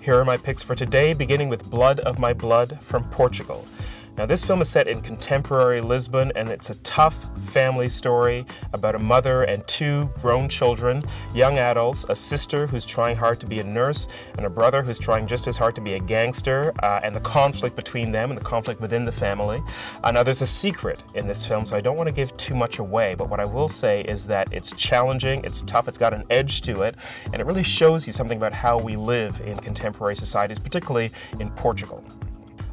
Here are my picks for today, beginning with Blood of My Blood from Portugal. Now, this film is set in contemporary Lisbon, and it's a tough family story about a mother and two grown children, young adults, a sister who's trying hard to be a nurse, and a brother who's trying just as hard to be a gangster, and the conflict between them and the conflict within the family. Now, there's a secret in this film, so I don't want to give too much away, but what I will say is that it's challenging, it's tough, it's got an edge to it, and it really shows you something about how we live in contemporary societies, particularly in Portugal.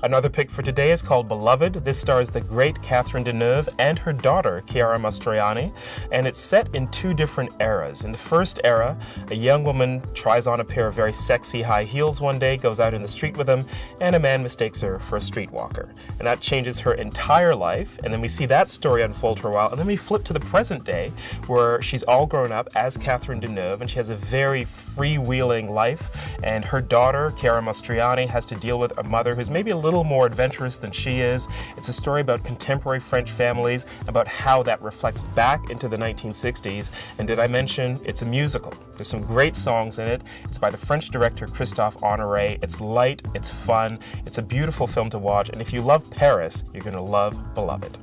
Another pick for today is called Beloved. This stars the great Catherine Deneuve and her daughter, Chiara Mastroianni, and it's set in two different eras. In the first era, a young woman tries on a pair of very sexy high heels one day, goes out in the street with them, and a man mistakes her for a streetwalker. And that changes her entire life, and then we see that story unfold for a while, and then we flip to the present day, where she's all grown up as Catherine Deneuve, and she has a very freewheeling life, and her daughter, Chiara Mastroianni, has to deal with a mother who's maybe a little more adventurous than she is. It's a story about contemporary French families, about how that reflects back into the 1960s. And did I mention it's a musical? There's some great songs in it. It's by the French director Christophe Honoré. It's light, it's fun, it's a beautiful film to watch, and if you love Paris, you're going to love Beloved.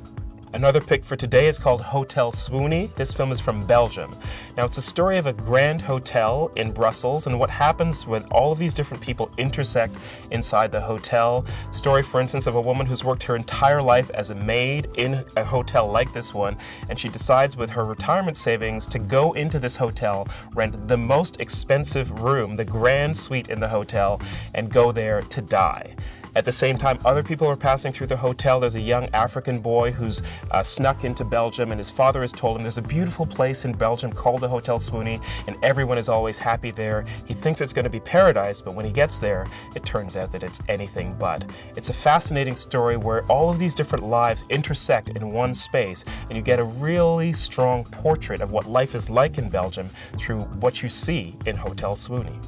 Another pick for today is called Hotel Swoopy. This film is from Belgium. Now, it's a story of a grand hotel in Brussels and what happens when all of these different people intersect inside the hotel. Story, for instance, of a woman who's worked her entire life as a maid in a hotel like this one, and she decides with her retirement savings to go into this hotel, rent the most expensive room, the grand suite in the hotel, and go there to die. At the same time, other people are passing through the hotel. There's a young African boy who's snuck into Belgium, and his father has told him there's a beautiful place in Belgium called the Hotel Swoopy, and everyone is always happy there. He thinks it's going to be paradise, but when he gets there, it turns out that it's anything but. It's a fascinating story where all of these different lives intersect in one space, and you get a really strong portrait of what life is like in Belgium through what you see in Hotel Swoopy.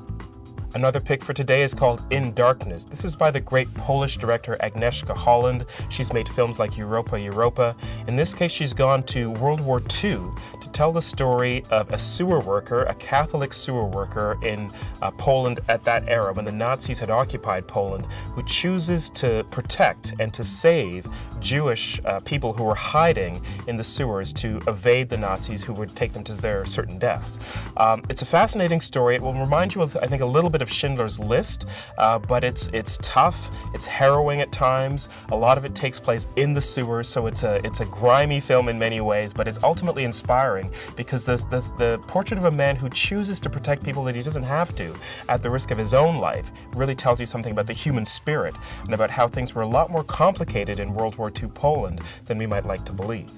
Another pick for today is called In Darkness. This is by the great Polish director Agnieszka Holland. She's made films like Europa, Europa. In this case, she's gone to World War II to tell the story of a sewer worker, a Catholic sewer worker in Poland at that era when the Nazis had occupied Poland, who chooses to protect and to save Jewish people who were hiding in the sewers to evade the Nazis who would take them to their certain deaths. It's a fascinating story. It will remind you of, I think, a little bit of Schindler's List, but it's tough, it's harrowing at times. A lot of it takes place in the sewers, so it's a grimy film in many ways, but it's ultimately inspiring because the portrait of a man who chooses to protect people that he doesn't have to at the risk of his own life really tells you something about the human spirit and about how things were a lot more complicated in World War II Poland than we might like to believe.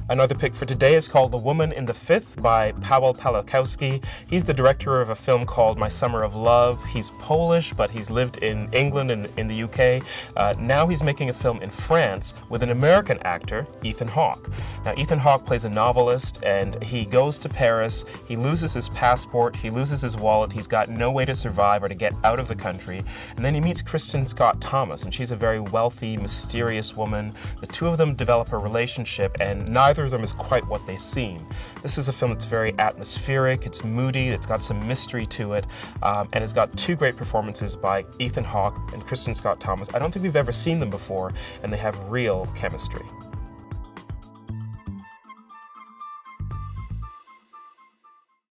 Another pick for today is called The Woman in the Fifth by Paweł Pawlikowski. He's the director of a film called My Summer of Love. He's Polish, but he's lived in England and in the UK. Now he's making a film in France with an American actor, Ethan Hawke. Now, Ethan Hawke plays a novelist, and he goes to Paris. He loses his passport. He loses his wallet. He's got no way to survive or to get out of the country. And then he meets Kristen Scott Thomas, and she's a very wealthy, mysterious woman. The two of them develop a relationship, and neither of them is quite what they seem. This is a film that's very atmospheric, it's moody, it's got some mystery to it, and it's got two great performances by Ethan Hawke and Kristen Scott Thomas. I don't think we've ever seen them before, and they have real chemistry.